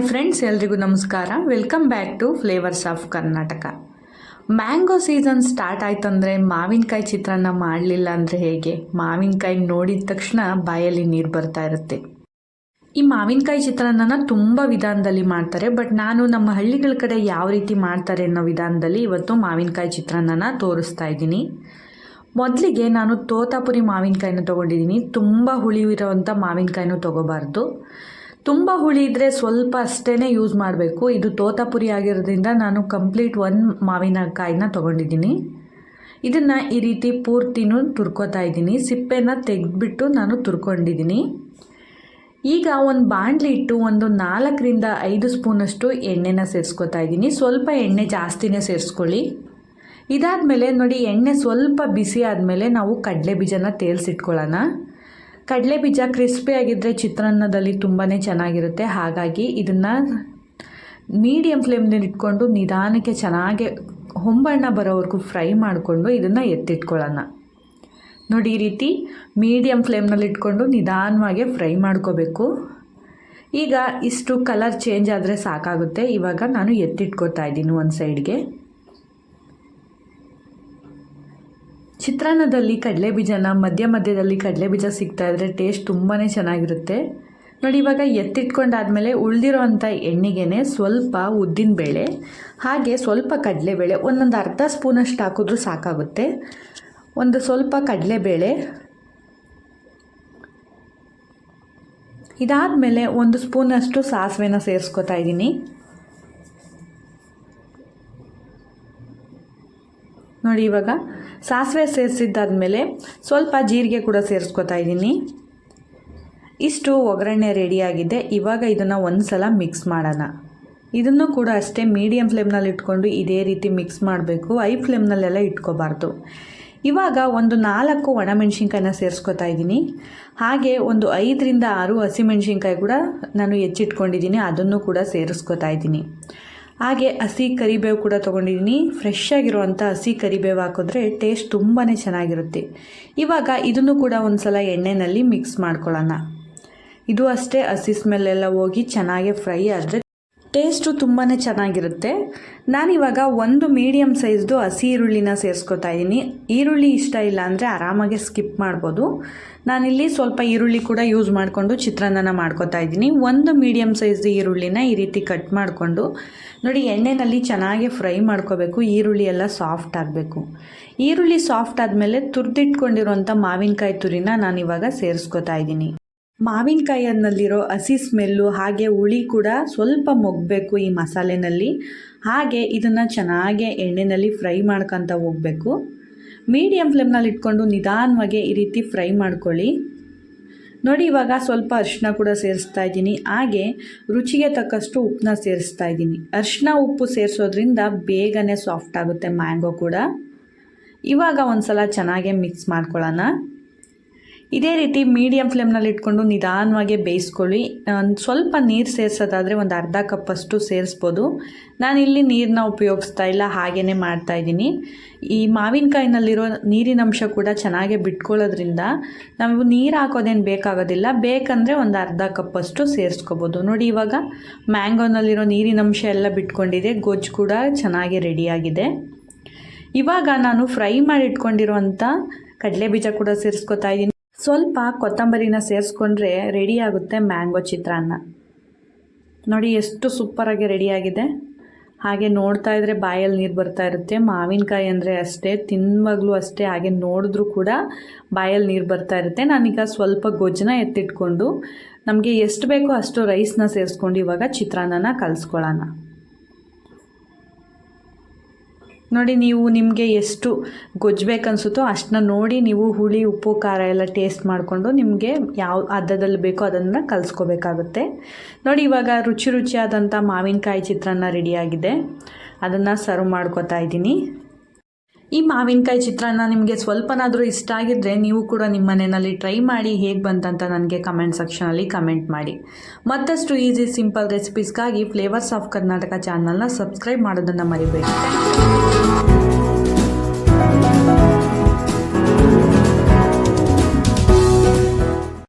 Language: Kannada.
ಹಾಯ್ ಫ್ರೆಂಡ್ಸ್, ಎಲ್ರಿಗೂ ನಮಸ್ಕಾರ. Welcome back to flavours of Karnataka. Mango season start ಆಯ್ತಂದರೆ ಮಾವಿನಕಾಯಿ ಚಿತ್ರಾನ್ನ ಮಾಡಲಿಲ್ಲ ಅಂದರೆ ಹೇಗೆ? ಮಾವಿನಕಾಯಿ ನೋಡಿದ ತಕ್ಷಣ ಬಾಯಲ್ಲಿ ನೀರು ಬರ್ತಾ ಇರುತ್ತೆ. ಈ ಮಾವಿನಕಾಯಿ ಚಿತ್ರಾನ್ನ ತುಂಬ ವಿಧಾನದಲ್ಲಿ ಮಾಡ್ತಾರೆ, ಬಟ್ ನಾನು ನಮ್ಮ ಹಳ್ಳಿಗಳ ಕಡೆ ಯಾವ ರೀತಿ ಮಾಡ್ತಾರೆ ಅನ್ನೋ ವಿಧಾನದಲ್ಲಿ ಇವತ್ತು ಮಾವಿನಕಾಯಿ ಚಿತ್ರಾನ್ನ ತೋರಿಸ್ತಾ ಇದ್ದೀನಿ. ಮೊದಲಿಗೆ ನಾನು ತೋತಾಪುರಿ ಮಾವಿನಕಾಯಿನ ತೊಗೊಂಡಿದ್ದೀನಿ. ತುಂಬ ಹುಳಿ ಇರೋವಂಥ ಮಾವಿನಕಾಯಿನೂ ತೊಗೋಬಾರ್ದು. ತುಂಬ ಹುಳಿ ಇದ್ದರೆ ಸ್ವಲ್ಪ ಅಷ್ಟೇ ಯೂಸ್ ಮಾಡಬೇಕು. ಇದು ತೋತಾಪುರಿ ಆಗಿರೋದ್ರಿಂದ ನಾನು ಕಂಪ್ಲೀಟ್ ಒಂದು ಮಾವಿನಕಾಯಿನ ತೊಗೊಂಡಿದ್ದೀನಿ. ಇದನ್ನು ಈ ರೀತಿ ಪೂರ್ತಿನೂ ತುರ್ಕೋತಾ ಇದ್ದೀನಿ. ಸಿಪ್ಪೆನ ತೆಗೆದ್ಬಿಟ್ಟು ನಾನು ತುರ್ಕೊಂಡಿದ್ದೀನಿ. ಈಗ ಒಂದು ಬಾಣಲಿ ಇಟ್ಟು ಒಂದು 4ರಿಂದ 5 ಸ್ಪೂನಷ್ಟು ಎಣ್ಣೆನ ಸೇರಿಸ್ಕೊತಾ ಇದ್ದೀನಿ. ಸ್ವಲ್ಪ ಎಣ್ಣೆ ಜಾಸ್ತಿನೇ ಸೇರಿಸ್ಕೊಳ್ಳಿ. ಇದಾದಮೇಲೆ ನೋಡಿ, ಎಣ್ಣೆ ಸ್ವಲ್ಪ ಬಿಸಿ ಆದಮೇಲೆ ನಾವು ಕಡಲೆ ಬೀಜನ ತೇಲ್ಸಿಟ್ಕೊಳ್ಳೋಣ. ಕಡಲೆ ಬೀಜ ಕ್ರಿಸ್ಪಿಯಾಗಿದ್ದರೆ ಚಿತ್ರಾನ್ನದಲ್ಲಿ ತುಂಬಾ ಚೆನ್ನಾಗಿರುತ್ತೆ. ಹಾಗಾಗಿ ಇದನ್ನು ಮೀಡಿಯಮ್ ಫ್ಲೇಮ್ನಲ್ಲಿ ಇಟ್ಕೊಂಡು ನಿಧಾನಕ್ಕೆ ಚೆನ್ನಾಗಿ ಹೊಂಬಣ್ಣ ಬರೋವರೆಗೂ ಫ್ರೈ ಮಾಡಿಕೊಂಡು ಇದನ್ನು ಎತ್ತಿಟ್ಕೊಳ್ಳೋಣ. ನೋಡಿ, ಈ ರೀತಿ ಮೀಡಿಯಮ್ ಫ್ಲೇಮ್ನಲ್ಲಿ ಇಟ್ಕೊಂಡು ನಿಧಾನವಾಗಿ ಫ್ರೈ ಮಾಡ್ಕೋಬೇಕು. ಈಗ ಇಷ್ಟು ಕಲರ್ ಚೇಂಜ್ ಆದರೆ ಸಾಕಾಗುತ್ತೆ. ಇವಾಗ ನಾನು ಎತ್ತಿಟ್ಕೊತಾ ಇದ್ದೀನಿ ಒಂದು ಸೈಡ್ಗೆ. ಚಿತ್ರಾನ್ನದಲ್ಲಿ ಕಡಲೆಬೀಜನ ಮಧ್ಯದಲ್ಲಿ ಕಡಲೆಬೀಜ ಸಿಗ್ತಾಯಿದ್ರೆ ಟೇಸ್ಟ್ ತುಂಬಾ ಚೆನ್ನಾಗಿರುತ್ತೆ. ನೋಡಿ, ಇವಾಗ ಎತ್ತಿಟ್ಕೊಂಡಾದಮೇಲೆ ಉಳಿದಿರೋ ಅಂಥ ಎಣ್ಣೆಗೆ ಸ್ವಲ್ಪ ಉದ್ದಿನಬೇಳೆ ಹಾಗೆ ಸ್ವಲ್ಪ ಕಡಲೆಬೇಳೆ ಒಂದೊಂದು ಅರ್ಧ ಸ್ಪೂನಷ್ಟು ಹಾಕಿದ್ರೂ ಸಾಕಾಗುತ್ತೆ. ಒಂದು ಸ್ವಲ್ಪ ಕಡಲೆಬೇಳೆ, ಇದಾದಮೇಲೆ 1 ಸ್ಪೂನಷ್ಟು ಸಾಸಿವೆನ ಸೇರಿಸ್ಕೊತಾ ಇದ್ದೀನಿ. ನೋಡಿ, ಇವಾಗ ಸಾಸಿವೆ ಸೇರಿಸಿದ್ದಾದಮೇಲೆ ಸ್ವಲ್ಪ ಜೀರಿಗೆ ಕೂಡ ಸೇರಿಸ್ಕೊತಾ ಇದ್ದೀನಿ. ಇಷ್ಟು ಒಗ್ಗರಣೆ ರೆಡಿಯಾಗಿದೆ. ಇವಾಗ ಇದನ್ನು ಒಂದು ಸಲ ಮಿಕ್ಸ್ ಮಾಡೋಣ. ಇದನ್ನು ಕೂಡ ಅಷ್ಟೇ ಮೀಡಿಯಮ್ ಫ್ಲೇಮ್ನಲ್ಲಿ ಇಟ್ಕೊಂಡು ಇದೇ ರೀತಿ ಮಿಕ್ಸ್ ಮಾಡಬೇಕು. ಹೈ ಫ್ಲೇಮ್ನಲ್ಲೆಲ್ಲ ಇಟ್ಕೋಬಾರ್ದು. ಇವಾಗ ಒಂದು 4 ಒಣಮೆಣ್ಸಿನ್ಕಾಯಿನ ಸೇರಿಸ್ಕೊತಾ ಇದ್ದೀನಿ. ಹಾಗೆ ಒಂದು 5ರಿಂದ 6 ಹಸಿಮೆಣ್ಸಿನ್ಕಾಯಿ ಕೂಡ ನಾನು ಹೆಚ್ಚಿಟ್ಕೊಂಡಿದ್ದೀನಿ. ಅದನ್ನು ಕೂಡ ಸೇರಿಸ್ಕೊತಾ ಇದ್ದೀನಿ. ಹಾಗೆ ಹಸಿ ಕರಿಬೇವು ಕೂಡ ತೊಗೊಂಡಿದ್ದೀನಿ. ಫ್ರೆಶ್ ಆಗಿರುವಂಥ ಹಸಿ ಕರಿಬೇವು ಹಾಕಿದ್ರೆ ಟೇಸ್ಟ್ ತುಂಬಾ ಚೆನ್ನಾಗಿರುತ್ತೆ. ಇವಾಗ ಇದನ್ನು ಕೂಡ ಒಂದು ಸಲ ಎಣ್ಣೆಯಲ್ಲಿ ಮಿಕ್ಸ್ ಮಾಡ್ಕೊಳ್ಳೋಣ. ಇದು ಅಷ್ಟೇ ಹಸಿ ಸ್ಮೆಲ್ಲೆಲ್ಲ ಹೋಗಿ ಚೆನ್ನಾಗಿ ಫ್ರೈ ಆದರೆ ಟೇಸ್ಟು ತುಂಬಾ ಚೆನ್ನಾಗಿರುತ್ತೆ. ನಾನಿವಾಗ ಒಂದು ಮೀಡಿಯಮ್ ಸೈಜ್ದು ಹಸಿ ಈರುಳ್ಳಿನ ಸೇರಿಸ್ಕೊತಾ ಇದ್ದೀನಿ. ಈರುಳ್ಳಿ ಇಷ್ಟ ಇಲ್ಲ ಅಂದರೆ ಆರಾಮಾಗಿ ಸ್ಕಿಪ್ ಮಾಡ್ಬೋದು. ನಾನಿಲ್ಲಿ ಸ್ವಲ್ಪ ಈರುಳ್ಳಿ ಕೂಡ ಯೂಸ್ ಮಾಡಿಕೊಂಡು ಚಿತ್ರಾನ್ನ ಮಾಡ್ಕೊತಾ ಇದ್ದೀನಿ. ಒಂದು ಮೀಡಿಯಮ್ ಸೈಜ್ ಈರುಳ್ಳಿನ ಈ ರೀತಿ ಕಟ್ ಮಾಡಿಕೊಂಡು ನೋಡಿ, ಎಣ್ಣೆಯಲ್ಲಿ ಚೆನ್ನಾಗಿ ಫ್ರೈ ಮಾಡ್ಕೋಬೇಕು. ಈರುಳ್ಳಿ ಎಲ್ಲ ಸಾಫ್ಟ್ ಆಗಬೇಕು. ಈರುಳ್ಳಿ ಸಾಫ್ಟ್ ಆದಮೇಲೆ ತುರಿದಿಟ್ಕೊಂಡಿರುವಂಥ ಮಾವಿನಕಾಯಿ ತುರಿನ ನಾನಿವಾಗ ಸೇರಿಸ್ಕೊತಾ ಇದ್ದೀನಿ. ಮಾವಿನಕಾಯಿಯಲ್ಲಿರೋ ಹಸಿ ಸ್ಮೆಲ್ಲು ಹಾಗೆ ಹುಳಿ ಕೂಡ ಸ್ವಲ್ಪ ಮೊಗ್ಬೇಕು ಈ ಮಸಾಲೆನಲ್ಲಿ. ಹಾಗೆ ಇದನ್ನು ಚೆನ್ನಾಗಿ ಎಣ್ಣೆಯಲ್ಲಿ ಫ್ರೈ ಮಾಡ್ಕೊತ ಹೋಗಬೇಕು. ಮೀಡಿಯಮ್ ಫ್ಲೇಮ್ನಲ್ಲಿ ಇಟ್ಕೊಂಡು ನಿಧಾನವಾಗಿ ಈ ರೀತಿ ಫ್ರೈ ಮಾಡ್ಕೊಳ್ಳಿ. ನೋಡಿ, ಇವಾಗ ಸ್ವಲ್ಪ ಅರಿಶಿನ ಕೂಡ ಸೇರಿಸ್ತಾ ಇದ್ದೀನಿ. ಹಾಗೆ ರುಚಿಗೆ ತಕ್ಕಷ್ಟು ಉಪ್ಪನ್ನ ಸೇರಿಸ್ತಾ ಇದ್ದೀನಿ. ಅರಿಶಿನ ಉಪ್ಪು ಸೇರಿಸೋದ್ರಿಂದ ಬೇಗನೆ ಸಾಫ್ಟ್ ಆಗುತ್ತೆ ಮ್ಯಾಂಗೋ ಕೂಡ. ಇವಾಗ ಒಂದು ಸಲ ಚೆನ್ನಾಗಿ ಮಿಕ್ಸ್ ಮಾಡ್ಕೊಳ್ಳೋಣ. ಇದೇ ರೀತಿ ಮೀಡಿಯಮ್ ಫ್ಲೇಮ್ನಲ್ಲಿ ಇಟ್ಕೊಂಡು ನಿಧಾನವಾಗಿ ಬೇಯಿಸ್ಕೊಳ್ಳಿ. ಸ್ವಲ್ಪ ನೀರು ಸೇರಿಸೋದಾದರೆ ಒಂದು ಅರ್ಧ ಕಪ್ಪಷ್ಟು ಸೇರಿಸ್ಬೋದು. ನಾನಿಲ್ಲಿ ನೀರನ್ನ ಉಪಯೋಗಿಸ್ತಾ ಇಲ್ಲ, ಹಾಗೇ ಮಾಡ್ತಾಯಿದ್ದೀನಿ. ಈ ಮಾವಿನಕಾಯಿನಲ್ಲಿರೋ ನೀರಿನಂಶ ಕೂಡ ಚೆನ್ನಾಗಿ ಬಿಟ್ಕೊಳ್ಳೋದ್ರಿಂದ ನಾವು ನೀರು ಹಾಕೋದೇನು ಬೇಕಾಗೋದಿಲ್ಲ. ಬೇಕಂದರೆ ಒಂದು ಅರ್ಧ ಕಪ್ಪಷ್ಟು ಸೇರಿಸ್ಕೋಬೋದು. ನೋಡಿ, ಇವಾಗ ಮ್ಯಾಂಗೋನಲ್ಲಿರೋ ನೀರಿನಂಶ ಎಲ್ಲ ಬಿಟ್ಕೊಂಡಿದೆ. ಗೊಜ್ಜು ಕೂಡ ಚೆನ್ನಾಗಿ ರೆಡಿಯಾಗಿದೆ. ಇವಾಗ ನಾನು ಫ್ರೈ ಮಾಡಿ ಇಟ್ಕೊಂಡಿರುವಂಥ ಕಡಲೆಬೀಜ ಕೂಡ ಸೇರಿಸ್ಕೊತಾ ಇದ್ದೀನಿ. ಸ್ವಲ್ಪ ಕೊತ್ತಂಬರಿನ ಸೇರಿಸ್ಕೊಂಡ್ರೆ ರೆಡಿಯಾಗುತ್ತೆ ಮ್ಯಾಂಗೋ ಚಿತ್ರಾನ್ನ. ನೋಡಿ, ಎಷ್ಟು ಸೂಪರಾಗಿ ರೆಡಿಯಾಗಿದೆ. ಹಾಗೆ ನೋಡ್ತಾ ಇದ್ದರೆ ಬಾಯಲ್ಲಿ ನೀರು ಬರ್ತಾ ಇರುತ್ತೆ. ಮಾವಿನಕಾಯಿ ಅಂದರೆ ಅಷ್ಟೇ, ತಿನ್ನುವಾಗಲೂ ಅಷ್ಟೇ, ಹಾಗೆ ನೋಡಿದ್ರೂ ಕೂಡ ಬಾಯಲ್ಲಿ ನೀರು ಬರ್ತಾ ಇರುತ್ತೆ. ನಾನೀಗ ಸ್ವಲ್ಪ ಗೊಜ್ಜನ್ನ ಎತ್ತಿಟ್ಕೊಂಡು ನಮಗೆ ಎಷ್ಟು ಬೇಕೋ ಅಷ್ಟು ರೈಸ್ನ ಸೇರಿಸ್ಕೊಂಡು ಇವಾಗ ಚಿತ್ರಾನ್ನ ಕಲಿಸ್ಕೊಳ್ಳೋಣ. ನೋಡಿ, ನೀವು ನಿಮಗೆ ಎಷ್ಟು ಗೊಜ್ಜು ಬೇಕನ್ಸುತ್ತೋ ಅಷ್ಟನ್ನ ನೋಡಿ ನೀವು ಹುಳಿ ಉಪ್ಪು ಖಾರ ಎಲ್ಲ ಟೇಸ್ಟ್ ಮಾಡಿಕೊಂಡು ನಿಮಗೆ ಯಾವ ಹದದಲ್ಲಿ ಬೇಕೋ ಅದನ್ನು ಕಲಿಸ್ಕೋಬೇಕಾಗುತ್ತೆ. ನೋಡಿ, ಇವಾಗ ರುಚಿಯಾದಂಥ ಮಾವಿನಕಾಯಿ ಚಿತ್ರಾನ್ನ ರೆಡಿಯಾಗಿದೆ. ಅದನ್ನು ಸರ್ವ್ ಮಾಡ್ಕೊತಾ ಇದ್ದೀನಿ. ಈ ಮಾವಿನಕಾಯಿ ಚಿತ್ರಾನ್ನ ನಿಮಗೆ ಸ್ವಲ್ಪನಾದರೂ ಇಷ್ಟ ಆಗಿದ್ದರೆ ನೀವು ಕೂಡ ನಿಮ್ಮ ಮನೆಯಲ್ಲಿ ಟ್ರೈ ಮಾಡಿ ಹೇಗೆ ಬಂತಂತ ನನಗೆ ಕಮೆಂಟ್ ಸೆಕ್ಷನಲ್ಲಿ ಕಮೆಂಟ್ ಮಾಡಿ. ಮತ್ತಷ್ಟು ಈಸಿ ಸಿಂಪಲ್ ರೆಸಿಪೀಸ್ಗಾಗಿ ಫ್ಲೇವರ್ಸ್ ಆಫ್ ಕರ್ನಾಟಕ ಚಾನಲ್ನ ಸಬ್ಸ್ಕ್ರೈಬ್ ಮಾಡೋದನ್ನು ಮರಿಬೇಡಿ.